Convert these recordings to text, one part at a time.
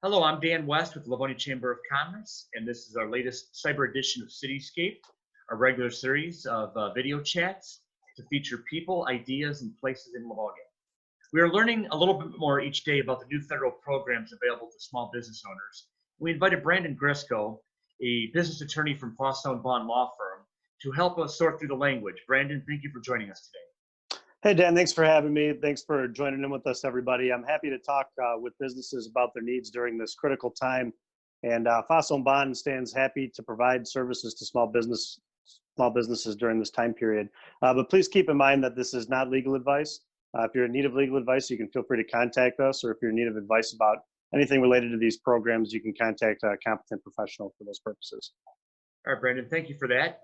Hello, I'm Dan West with Livonia Chamber of Commerce, and this is our latest cyber edition of CityScape, a regular series of video chats to feature people, ideas, and places in Livonia. We are learning a little bit more each day about the new federal programs available to small business owners. We invited Brandon Grysko, a business attorney from Fausone Bohn Law Firm, to help us sort through the language. Brandon, thank you for joining us today. Hey, Dan, thanks for having me. Thanks for joining in with us, everybody. I'm happy to talk with businesses about their needs during this critical time. And Fausone Bohn stands happy to provide services to small businesses during this time period. But please keep in mind that this is not legal advice. If you're in need of legal advice, you can feel free to contact us, or if you're in need of advice about anything related to these programs, you can contact a competent professional for those purposes. All right, Brandon, thank you for that.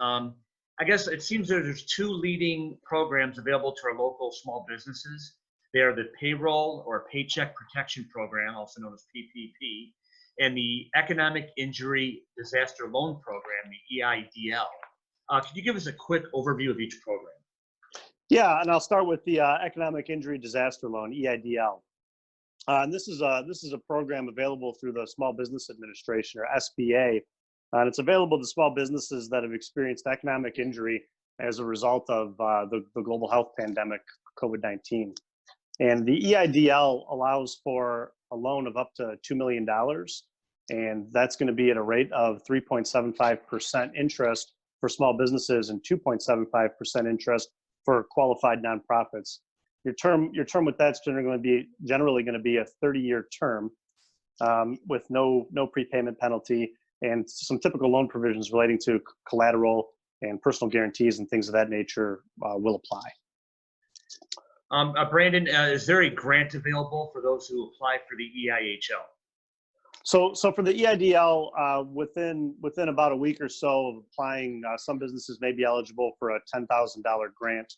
I guess it seems that there's two leading programs available to our local small businesses. They are the Payroll or Paycheck Protection Program, also known as PPP, and the Economic Injury Disaster Loan Program, the EIDL. Could you give us a quick overview of each program? Yeah, and I'll start with the Economic Injury Disaster Loan, EIDL. And this is a program available through the Small Business Administration, or SBA. And it's available to small businesses that have experienced economic injury as a result of the global health pandemic, COVID-19. And the EIDL allows for a loan of up to $2 million. And that's going to be at a rate of 3.75% interest for small businesses and 2.75% interest for qualified nonprofits. Your term with that's generally going to be a 30-year term with no prepayment penalty, and some typical loan provisions relating to collateral and personal guarantees and things of that nature will apply. Brandon, is there a grant available for those who apply for the EIHL? So for the EIDL, within about a week or so of applying, some businesses may be eligible for a $10,000 grant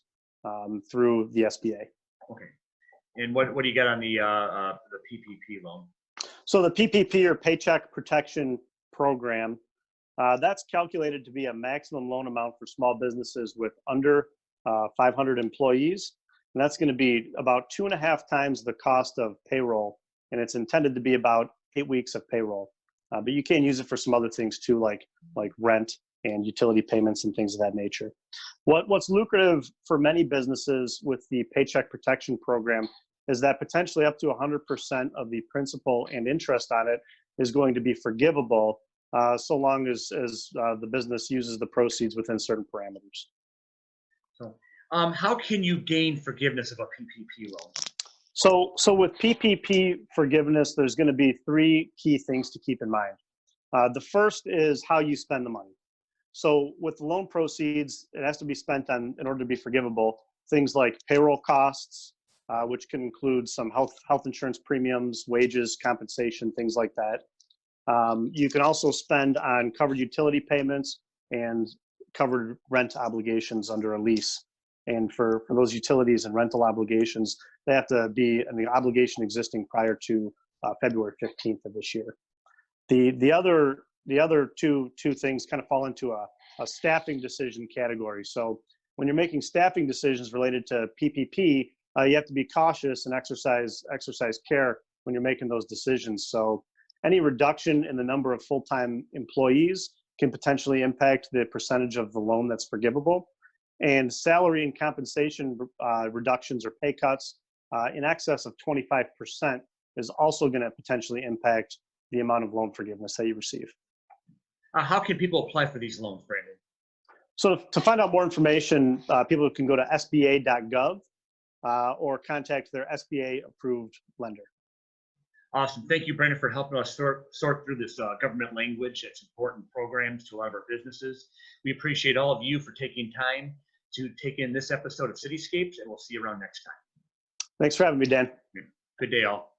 through the SBA. Okay. And what do you got on the PPP loan? So the PPP, or Paycheck Protection Program, that's calculated to be a maximum loan amount for small businesses with under 500 employees. And that's going to be about 2.5 times the cost of payroll. And it's intended to be about 8 weeks of payroll. But you can use it for some other things too, like rent and utility payments and things of that nature. What's lucrative for many businesses with the Paycheck Protection Program is that potentially up to 100% of the principal and interest on it is going to be forgivable, so long as the business uses the proceeds within certain parameters. So, how can you gain forgiveness of a PPP loan? So with PPP forgiveness, there's going to be 3 key things to keep in mind. The first is how you spend the money. So with the loan proceeds, it has to be spent on, in order to be forgivable, things like payroll costs, which can include some health insurance premiums, wages, compensation, things like that. You can also spend on covered utility payments and covered rent obligations under a lease. And for those utilities and rental obligations, they have to be an obligation existing prior to February 15th of this year. The other two things kind of fall into a staffing decision category. So when you're making staffing decisions related to PPP, you have to be cautious and exercise care when you're making those decisions. So any reduction in the number of full-time employees can potentially impact the percentage of the loan that's forgivable. And salary and compensation reductions or pay cuts in excess of 25% is also going to potentially impact the amount of loan forgiveness that you receive. How can people apply for these loans, Brandon? So to find out more information, people can go to sba.gov or contact their SBA-approved lender. Awesome. Thank you, Brandon, for helping us sort through this government language. It's important programs to a lot of our businesses. We appreciate all of you for taking time to take in this episode of Cityscapes, and we'll see you around next time. Thanks for having me, Dan. Good day, all.